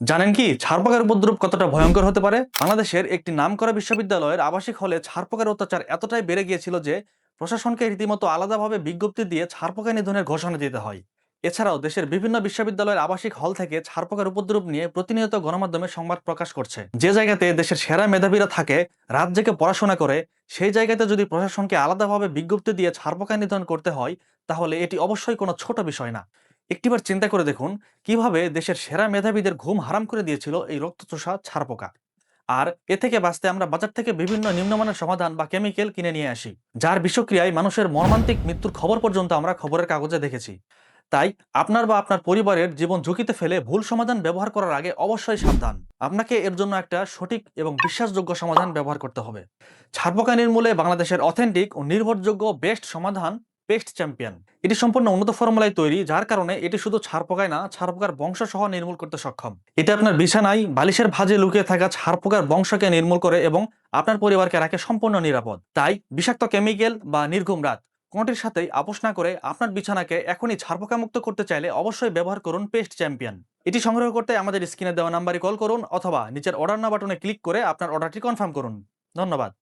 জানেন কি ছারপোকার উপদ্রব কতটা ভয়ঙ্কর হতে পারে? বাংলাদেশের একটি নামকরা বিশ্ববিদ্যালয়ের আবাসিক হলে ছারপোকার অত্যাচার এতটাই বেড়ে গিয়েছিল যে প্রশাসনকে রীতিমতো আলাদাভাবে বিজ্ঞপ্তি দিয়ে ছারপোকা নিধনের ঘোষণা দিতে হয়। এছাড়াও দেশের বিভিন্ন বিশ্ববিদ্যালয়ের আবাসিক হল থেকে ছারপোকার উপদ্রব নিয়ে প্রতিনিয়ত গণমাধ্যমে সংবাদ প্রকাশ করছে। যে জায়গাতে দেশের সেরা মেধাবীরা থাকে, রাত জেগে পড়াশোনা করে, সেই জায়গাতে যদি প্রশাসনকে আলাদাভাবে বিজ্ঞপ্তি দিয়ে ছারপোকা নিধন করতে হয়, তাহলে এটি অবশ্যই কোনো ছোট বিষয় না। একটিবার চিন্তা করে দেখুন কিভাবে দেশের সেরা মেধাবীদের ঘুম হারাম করে দিয়েছিল এই রক্তচোষা ছারপোকা। আর এ থেকে বাঁচতে আমরা বাজার থেকে বিভিন্ন নিম্নমানের সমাধান বা কেমিক্যাল কিনে নিয়ে আসি, যার বিষক্রিয়ায় মানুষের মর্মান্তিক মৃত্যুর খবর পর্যন্ত আমরা খবরের কাগজে দেখেছি। তাই আপনার বা আপনার পরিবারের জীবন ঝুঁকিতে ফেলে ভুল সমাধান ব্যবহার করার আগে অবশ্যই সাবধান। আপনাকে এর জন্য একটা সঠিক এবং বিশ্বাসযোগ্য সমাধান ব্যবহার করতে হবে। ছারপোকা নির্মূলে বাংলাদেশের অথেন্টিক ও নির্ভরযোগ্য বেস্ট সমাধান পেস্ট চ্যাম্পিয়ন। এটি সম্পূর্ণ উন্নত ফর্মুলায় তৈরি, যার কারণে এটি শুধু ছারপোকায় না, ছারপোকার বংশ সহ নির্মূল করতে সক্ষম। এটা আপনার বিছানায় বালিশের ভাঁজে লুকিয়ে থাকা ছারপোকার বংশকে নির্মূল করে এবং আপনার পরিবারকে রাখে সম্পূর্ণ নিরাপদ। তাই বিষাক্ত কেমিক্যাল বা নির্ঘুম রাত কোনটির সাথেই আপোষ না করে আপনার বিছানাকে এখনই ছারপোকা মুক্ত করতে চাইলে অবশ্যই ব্যবহার করুন পেস্ট চ্যাম্পিয়ন। এটি সংগ্রহ করতে আমাদের স্ক্রিনে দেওয়া নাম্বারে কল করুন অথবা নিচের অর্ডার নাও বাটনে ক্লিক করে আপনার অর্ডারটি কনফার্ম করুন। ধন্যবাদ।